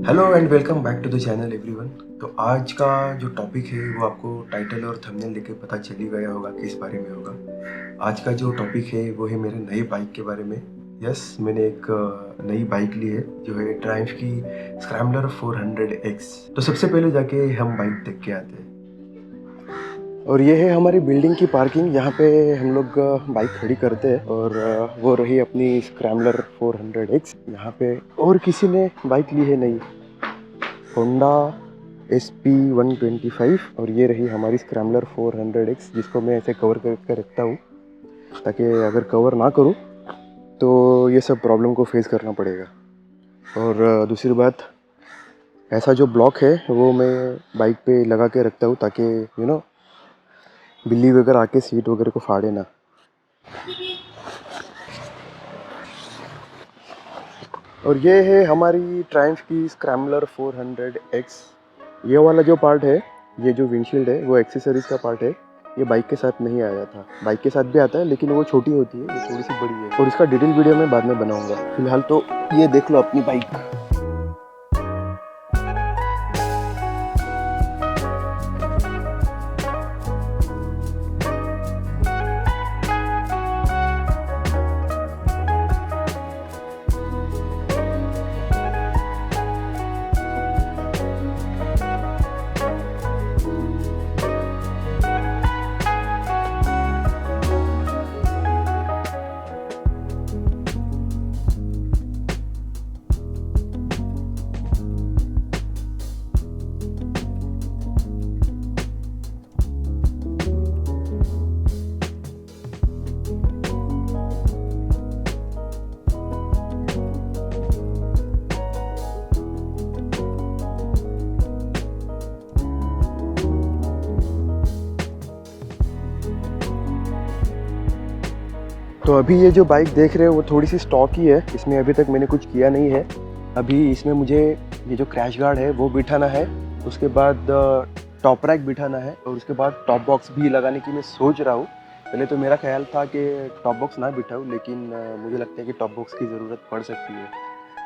Hello and welcome back to the channel everyone. तो आज का जो टॉपिक है वो आपको टाइटल और थंबनेल देख के पता चल ही गया होगा किस बारे में होगा। आज का जो टॉपिक है वो है मेरे नए बाइक के बारे में। यस, मैंने एक नई बाइक ली है जो है ट्रायम्फ की स्क्रैम्बलर 400X। तो सबसे पहले जाके हम बाइक देख के आते हैं। और ये है हमारी बिल्डिंग की पार्किंग, यहाँ पे हम लोग बाइक खड़ी करते हैं। और वो रही अपनी स्क्रैम्बलर 400X। यहाँ पे और किसी ने बाइक ली है नई, होंडा SP125। और ये रही हमारी स्क्रैम्बलर 400X जिसको मैं ऐसे कवर करके रखता हूँ ताकि अगर कवर ना करूँ तो ये सब प्रॉब्लम को फेस करना पड़ेगा। और दूसरी बात, ऐसा जो ब्लॉक है वो मैं बाइक पे लगा के रखता हूँ ताकि बिल्ली वगैरह आके सीट वगैरह को फाड़े ना। और ये है हमारी ट्रायम्फ की स्क्रैम्बलर 400X। ये वाला जो पार्ट है, ये जो विंडशील्ड है वो एक्सेसरीज का पार्ट है। ये बाइक के साथ नहीं आया था, बाइक के साथ भी आता है लेकिन वो छोटी होती है, ये थोड़ी सी बड़ी है। और इसका डिटेल वीडियो मैं बाद में बनाऊंगा। फिलहाल तो ये देख लो अपनी बाइक। तो अभी ये जो बाइक देख रहे हो वो थोड़ी सी स्टॉक ही है, इसमें अभी तक मैंने कुछ किया नहीं है। अभी इसमें मुझे ये जो क्रैश गार्ड है वो बिठाना है, उसके बाद टॉप रैक बिठाना है और उसके बाद टॉप बॉक्स भी लगाने की मैं सोच रहा हूँ। पहले तो मेरा ख्याल था कि टॉप बॉक्स ना बिठाऊँ, लेकिन मुझे लगता है कि टॉप बॉक्स की ज़रूरत पड़ सकती है।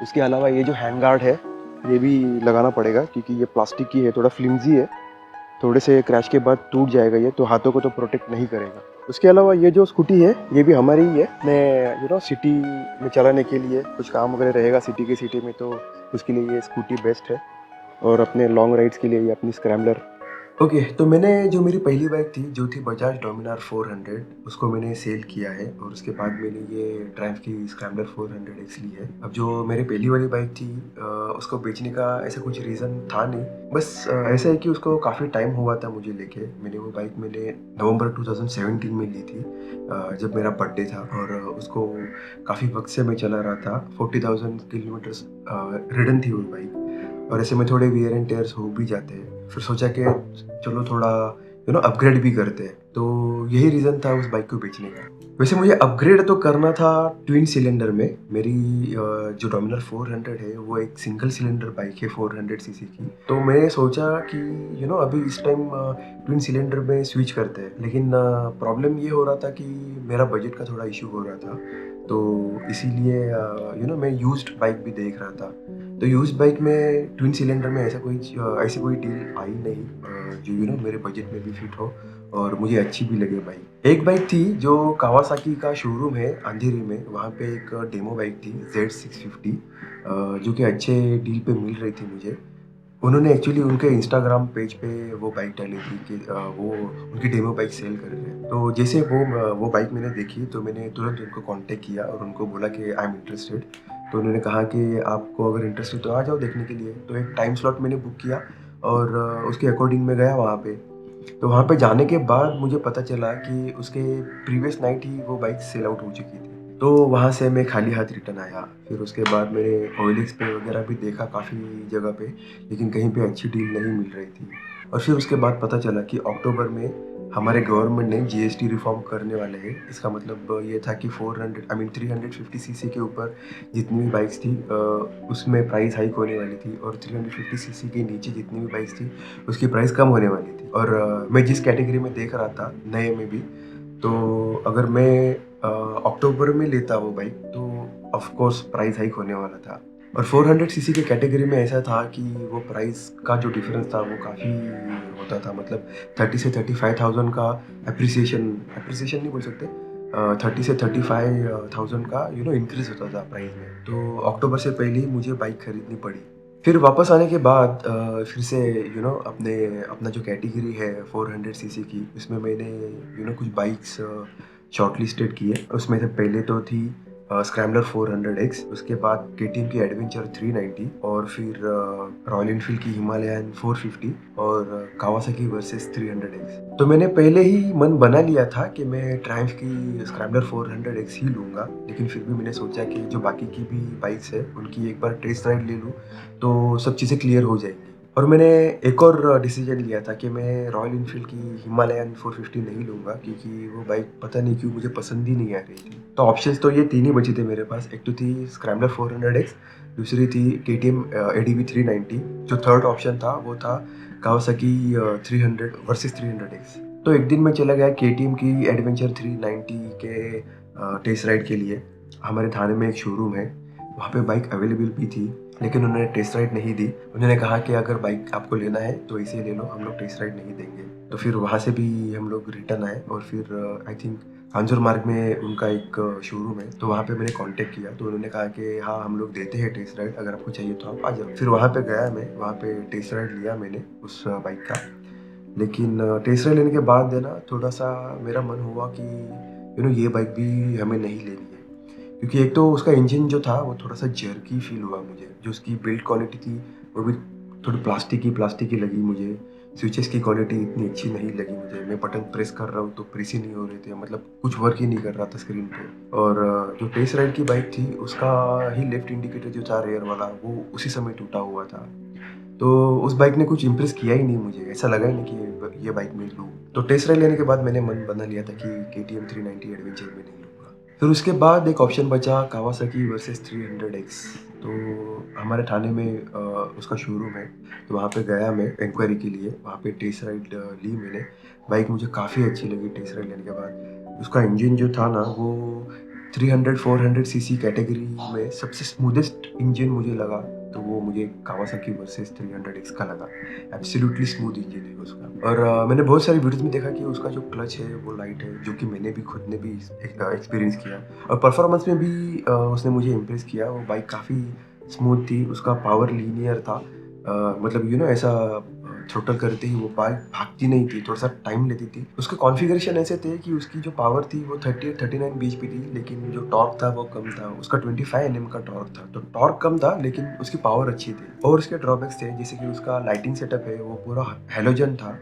उसके अलावा ये जो हैंड गार्ड है ये भी लगाना पड़ेगा क्योंकि ये प्लास्टिक की है, थोड़ा फ्लिमजी है, थोड़े से क्रैश के बाद टूट जाएगा ये, तो हाथों को तो प्रोटेक्ट नहीं करेगा। उसके अलावा ये जो स्कूटी है ये भी हमारी ही है। मैं सिटी में चलाने के लिए कुछ काम वगैरह रहेगा सिटी में, तो उसके लिए ये स्कूटी बेस्ट है। और अपने लॉन्ग राइड्स के लिए ये अपनी स्क्रैम्बलर। ओके, तो मैंने जो मेरी पहली बाइक थी जो थी बजाज डोमिनार 400, उसको मैंने सेल किया है और उसके बाद मैंने ये ट्रायम्फ की स्क्रैम्बलर 400X ली है। अब जो मेरी पहली वाली बाइक थी उसको बेचने का ऐसा कुछ रीज़न था नहीं, बस ऐसा है कि उसको काफ़ी टाइम हुआ था मुझे लेके। मैंने नवंबर 2017 में ली थी जब मेरा बर्थडे था। और उसको काफ़ी वक्त से मैं चला रहा था, 40,000 किलोमीटर्स रिडन थी वो बाइक। और ऐसे में थोड़े वियर एंड टेयर्स हो भी जाते हैं। फिर सोचा कि चलो थोड़ा अपग्रेड भी करते हैं, तो यही रीज़न था उस बाइक को बेचने का। वैसे मुझे अपग्रेड तो करना था ट्विन सिलेंडर में। मेरी जो डोमिनर 400 है वो एक सिंगल सिलेंडर बाइक है 400 सीसी की। तो मैंने सोचा कि अभी इस टाइम ट्विन सिलेंडर में स्विच करते हैं, लेकिन प्रॉब्लम ये हो रहा था कि मेरा बजट का थोड़ा इशू हो रहा था। तो इसीलिए मैं यूज्ड बाइक भी देख रहा था। तो यूज्ड बाइक में ट्विन सिलेंडर में ऐसी कोई डील आई नहीं जो मेरे बजट में भी फिट हो और मुझे अच्छी भी लगे बाइक। एक बाइक थी जो कावासाकी का शोरूम है अंधेरी में, वहाँ पे एक डेमो बाइक थी Z650 जो कि अच्छे डील पे मिल रही थी मुझे। उन्होंने एक्चुअली उनके इंस्टाग्राम पेज पे वो बाइक डाली थी कि वो उनकी डेमो बाइक सेल कर रहे हैं। तो जैसे वो बाइक मैंने देखी तो मैंने तुरंत उनको कांटेक्ट किया और उनको बोला कि आई एम इंटरेस्टेड। तो उन्होंने कहा कि आपको अगर इंटरेस्ट है तो आ जाओ देखने के लिए। तो एक टाइम स्लॉट मैंने बुक किया और उसके अकॉर्डिंग मैं गया वहाँ पे। तो वहाँ पे जाने के बाद मुझे पता चला कि उसके प्रीवियस नाइट ही वो बाइक सेल आउट हो चुकी थी। तो वहाँ से मैं खाली हाथ रिटर्न आया। फिर उसके बाद मैंने OLX पे वगैरह भी देखा काफ़ी जगह पे, लेकिन कहीं पे अच्छी डील नहीं मिल रही थी। और फिर उसके बाद पता चला कि अक्टूबर में हमारे गवर्नमेंट ने GST रिफॉर्म करने वाले हैं। इसका मतलब ये था कि 350 सीसी के ऊपर जितनी भी बाइक्स थी उसमें प्राइस हाइक होने वाली थी, और 350 सीसी के नीचे जितनी भी बाइक्स थी उसकी प्राइस कम होने वाली थी। और मैं जिस कैटेगरी में देख रहा था नए में भी, तो अगर मैं अक्टूबर में लेता वो बाइक तो ऑफ कोर्स प्राइस हाइक होने वाला था। और 400 सीसी के कैटेगरी में ऐसा था कि वो प्राइस का जो डिफरेंस था वो काफ़ी होता था, मतलब 30 से 35,000 का अप्रिसिएशन नहीं बोल सकते, 30 से 35,000 का इंक्रीज होता था प्राइस में। तो अक्टूबर से पहले ही मुझे बाइक खरीदनी पड़ी। फिर वापस आने के बाद फिर से अपना जो कैटेगरी है 400 सीसी की, उसमें मैंने कुछ बाइक्स शॉर्टलिस्टेड किए। उसमें से पहले तो थी स्क्रैम्बलर 400X, उसके बाद केटीएम की एडवेंचर 390, और फिर रॉयल एनफील्ड की हिमालयन 450 और कावासाकी वर्सेस 300X। तो मैंने पहले ही मन बना लिया था कि मैं ट्रायम्फ की स्क्रैम्बलर 400X ही लूँगा, लेकिन फिर भी मैंने सोचा कि जो बाकी की भी बाइक्स है उनकी एक बार टेस्ट राइड ले लूँ तो सब चीज़ें क्लियर हो जाएंगी। और मैंने एक और डिसीजन लिया था कि मैं रॉयल एनफील्ड की हिमालयन 450 नहीं लूँगा, क्योंकि वो बाइक पता नहीं क्यों मुझे पसंद ही नहीं आ रही थी। तो ऑप्शंस तो ये तीन ही बचे थे मेरे पास। एक तो थी स्क्रैम्बलर 400X, दूसरी थी केटीएम एडीवी 390, जो थर्ड ऑप्शन था वो था कावासाकी 300 वर्सेस 300X। तो एक दिन मैं चला गया केटीएम की एडवेंचर 390 के टेस्ट राइड के लिए। हमारे थाने में एक शोरूम है, वहाँ पे बाइक अवेलेबल भी थी, लेकिन उन्होंने टेस्ट राइड नहीं दी। उन्होंने कहा कि अगर बाइक आपको लेना है तो इसे ले लो, हम लोग टेस्ट राइड नहीं देंगे। तो फिर वहाँ से भी हम लोग रिटर्न आए और फिर आई थिंक कांजूर मार्ग में उनका एक शोरूम है, तो वहाँ पे मैंने कांटेक्ट किया। तो उन्होंने कहा कि हाँ हम लोग देते हैं टेस्ट राइड, अगर आपको चाहिए तो आप आ जाओ। फिर वहाँ पे गया मैं, वहाँ पे टेस्ट राइड लिया मैंने उस बाइक का। लेकिन टेस्ट राइड लेने के बाद है ना, थोड़ा सा मेरा मन हुआ कि ये बाइक भी हमें नहीं लेनी है, क्योंकि एक तो उसका इंजन जो था वो थोड़ा सा जर्की फील हुआ मुझे। जो उसकी बिल्ड क्वालिटी थी वो भी थोड़ी प्लास्टिक की लगी मुझे। स्विचेस की क्वालिटी इतनी अच्छी नहीं लगी मुझे। मैं बटन प्रेस कर रहा हूँ तो प्रेस ही नहीं हो रहे थे, मतलब कुछ वर्क ही नहीं कर रहा था स्क्रीन पे। और जो टेस्ट राइड की बाइक थी उसका ही लेफ्ट इंडिकेटर जो था रेयर वाला, वो उसी समय टूटा हुआ था। तो उस बाइक ने कुछ इम्प्रेस किया ही नहीं मुझे, ऐसा लगा ही नहीं कि ये बाइक मैं लूँ। तो टेस्ट राइड लेने के बाद मैंने मन बना लिया था कि केटीएम 390 एडवेंचर में नहीं लूँगा। फिर उसके बाद एक ऑप्शन बचा कावासाकी वर्सेस 300X। तो हमारे थाने में उसका शोरूम है, तो वहाँ पे गया मैं इंक्वायरी के लिए। वहाँ पे टेस्ट राइड ली मैंने। बाइक मुझे काफ़ी अच्छी लगी टेस्ट राइड लेने के बाद। उसका इंजन जो था ना वो 300-400 सीसी कैटेगरी में सबसे स्मूदेस्ट इंजन मुझे लगा, तो वो मुझे कावासाकी वर्सेस 300X का लगा। एब्सोल्युटली स्मूथ इंजन है उसका। और मैंने बहुत सारी वीडियोस में देखा कि उसका जो क्लच है वो लाइट है, जो कि मैंने भी खुद ने भी एक्सपीरियंस किया। और परफॉर्मेंस में भी उसने मुझे इम्प्रेस किया। वो बाइक काफ़ी स्मूथ थी, उसका पावर लीनियर था। मतलब ऐसा थ्रोटल करते ही वो बाइक भागती नहीं थी, थोड़ा सा टाइम लेती थी। उसके कॉन्फ़िगरेशन ऐसे थे कि उसकी जो पावर थी वो 38-39 bhp थी, लेकिन जो टॉर्क था वो कम था। उसका 25 Nm का टॉर्क था, तो टॉर्क कम था लेकिन उसकी पावर अच्छी थी। और उसके ड्रॉबैक्स थे, जैसे कि उसका लाइटिंग सेटअप है वो पूरा हैलोजन था।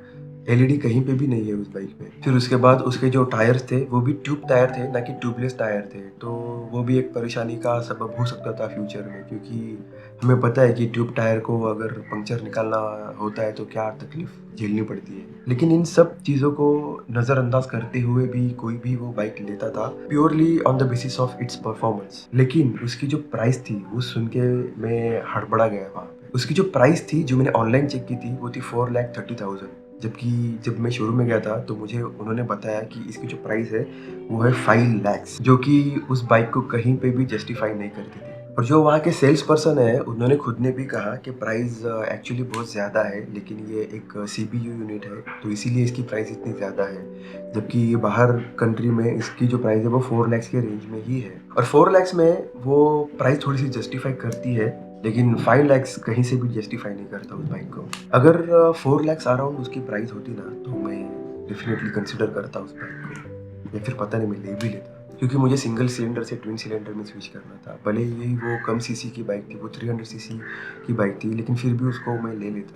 एलईडी कहीं पे भी नहीं है उस बाइक में। फिर उसके बाद उसके जो टायर्स थे वो भी ट्यूब टायर थे, ना कि ट्यूबलेस टायर थे। तो वो भी एक परेशानी का सबब हो सकता था फ्यूचर में, क्योंकि हमें पता है कि ट्यूब टायर को अगर पंक्चर निकालना होता है तो क्या तकलीफ झेलनी पड़ती है। लेकिन इन सब चीज़ों को नज़रअंदाज करते हुए भी कोई भी वो बाइक लेता था purely on the basis of its performance. लेकिन उसकी जो प्राइस थी वो सुन के मैं हड़बड़ा गया वहाँ पे। उसकी जो प्राइस थी, जो मैंने ऑनलाइन चेक की थी, वो थी 4,30,000। जबकि जब मैं शोरूम में गया था तो मुझे उन्होंने बताया कि इसकी जो प्राइस है वो है 5 लाख, जो कि उस बाइक को कहीं पे भी जस्टिफाई नहीं करती थी। और जो वहाँ के सेल्स पर्सन है उन्होंने खुद ने भी कहा कि प्राइस एक्चुअली बहुत ज़्यादा है, लेकिन ये एक सीपीयू यूनिट है तो इसीलिए इसकी प्राइस इतनी ज़्यादा है। जबकि बाहर कंट्री में इसकी जो प्राइस है वो 4 लाख के रेंज में ही है। और 4 लाख में वो प्राइस थोड़ी सी जस्टिफाई करती है, लेकिन 5 लाख कहीं से भी जस्टिफाई नहीं करता उस बाइक को। अगर 4 लाख अराउंड उसकी प्राइस होती ना तो मैं डेफिनेटली कंसिडर करता उस बाइक को, या फिर पता नहीं मैं ले भी लेता, क्योंकि मुझे सिंगल सिलेंडर से ट्विन सिलेंडर में स्विच करना था। भले ही वो कम सीसी की बाइक थी, वो 300 सीसी की बाइक थी, लेकिन फिर भी उसको मैं ले लेता।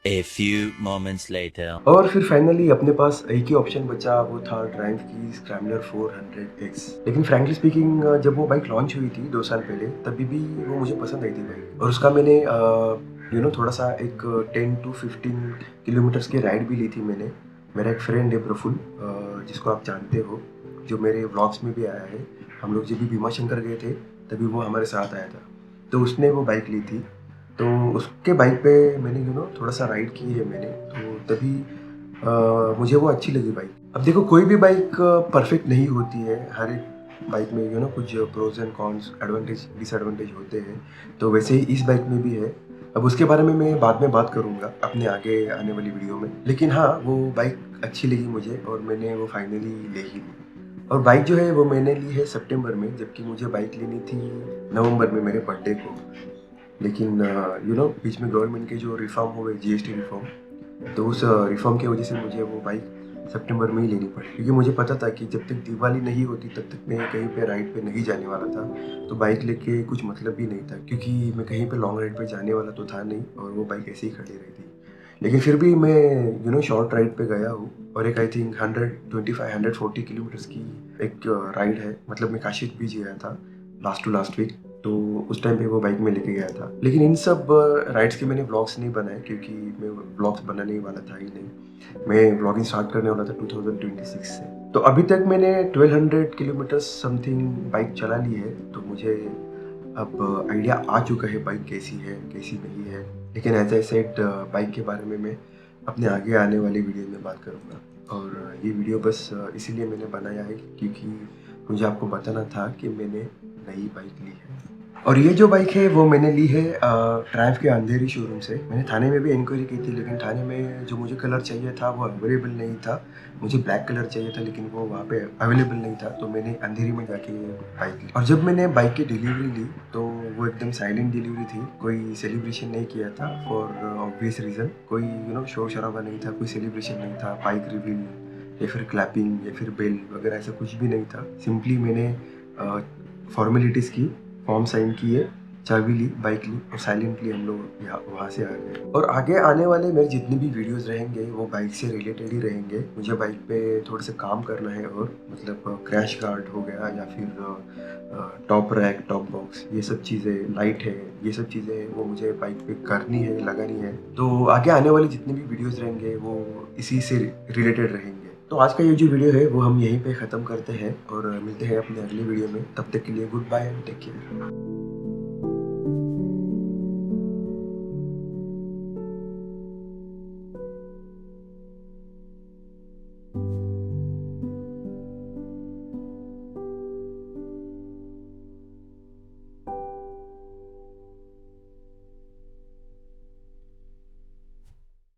A few moments later. और फिर फाइनली अपने पास एक ही ऑप्शन बचा, वो था ट्रायम्फ की स्क्रैम्बलर 400X। लेकिन फ्रैंकली स्पीकिंग जब वो बाइक लॉन्च हुई थी 2 साल पहले, तभी भी वो मुझे पसंद आई थी बाइक। और उसका मैंने थोड़ा सा एक 10 to 15 किलोमीटर्स की राइड भी ली थी मैंने। मेरा एक फ्रेंड है प्रफुल्ल, जिसको आप जानते हो, जो मेरे व्लॉग्स में भी आया है। हम लोग जब भी भीमा शंकर गए थे तभी वो हमारे साथ आया था, तो उसने वो बाइक ली थी। तो उसके बाइक पे मैंने थोड़ा सा राइड की है मैंने। तो तभी मुझे वो अच्छी लगी बाइक। अब देखो कोई भी बाइक परफेक्ट नहीं होती है, हर एक बाइक में कुछ pros and cons, advantage disadvantage होते हैं, तो वैसे ही इस बाइक में भी है। अब उसके बारे में मैं बाद में बात करूँगा अपने आगे आने वाली वीडियो में, लेकिन हाँ वो बाइक अच्छी लगी मुझे और मैंने वो फाइनली ले ही ली। और बाइक जो है वो मैंने ली है सितंबर में, जबकि मुझे बाइक लेनी थी नवंबर में मेरे बर्थडे को। लेकिन बीच में गवर्नमेंट के जो रिफॉर्म हुए, जीएसटी रिफॉर्म, तो उस रिफॉर्म की वजह से मुझे वो बाइक सितंबर में ही लेनी पड़ी, क्योंकि मुझे पता था कि जब तक दिवाली नहीं होती तब तक मैं कहीं पे राइड पे नहीं जाने वाला था। तो बाइक लेके कुछ मतलब भी नहीं था, क्योंकि मैं कहीं पे लॉन्ग राइड पे जाने वाला तो था नहीं और वो बाइक ऐसे ही खड़ी रही थी। लेकिन फिर भी मैं शॉर्ट राइड पे गया हूँ, और एक आई थिंक 125-140 किलोमीटर्स की एक राइड है। मतलब मैं काशी बीच गया था लास्ट टू लास्ट वीक, तो उस टाइम पे वो बाइक में लेके गया था। लेकिन इन सब राइड्स के मैंने ब्लॉग्स नहीं बनाए, क्योंकि मैं ब्लॉग्स बनाने वाला था ही नहीं। मैं ब्लॉगिंग स्टार्ट करने वाला था 2026 से। तो अभी तक मैंने 1200 किलोमीटर समथिंग बाइक चला ली है, तो मुझे अब आइडिया आ चुका है बाइक कैसी है कैसी नहीं है। लेकिन एज आई सेड, बाइक के बारे में मैं अपने आगे आने वाली वीडियो में बात करूँगा। और ये वीडियो बस इसीलिए मैंने बनाया है क्योंकि मुझे आपको बताना था कि मैंने नई बाइक ली है। और ये जो बाइक है वो मैंने ली है ट्रायम्फ के अंधेरी शोरूम से। मैंने थाने में भी इंक्वायरी की थी, लेकिन थाने में जो मुझे कलर चाहिए था वो अवेलेबल नहीं था। मुझे ब्लैक कलर चाहिए था, लेकिन वो वहाँ पे अवेलेबल नहीं था, तो मैंने अंधेरी में जाके बाइक ली। और जब मैंने बाइक की डिलीवरी ली तो वो एकदम साइलेंट डिलीवरी थी। कोई सेलिब्रेशन नहीं किया था, फॉर ऑब्वियस रीज़न। कोई शोर शराबा नहीं था, कोई सेलिब्रेशन नहीं था, बाइक रिवील या फिर क्लैपिंग या फिर बेल वगैरह ऐसा कुछ भी नहीं था। सिंपली मैंने फॉर्मेलिटीज़ की, फॉर्म साइन किए, चाबी ली, बाइक ली और साइलेंटली हम लोग यहाँ वहाँ से आ गए। और आगे आने वाले मेरे जितने भी वीडियोस रहेंगे वो बाइक से रिलेटेड ही रहेंगे। मुझे बाइक पे थोड़ा सा काम करना है, और मतलब क्रैश गार्ड हो गया या फिर टॉप रैक, टॉप बॉक्स, ये सब चीज़ें, लाइट है, ये सब चीज़ें वो मुझे बाइक पे करनी है, लगानी है। तो आगे आने वाले जितने भी वीडियोज़ रहेंगे वो इसी से रिलेटेड रहेंगे। तो आज का ये जो वीडियो है वो हम यहीं पे ख़त्म करते हैं और मिलते हैं अपने अगले वीडियो में। तब तक के लिए goodbye and take care.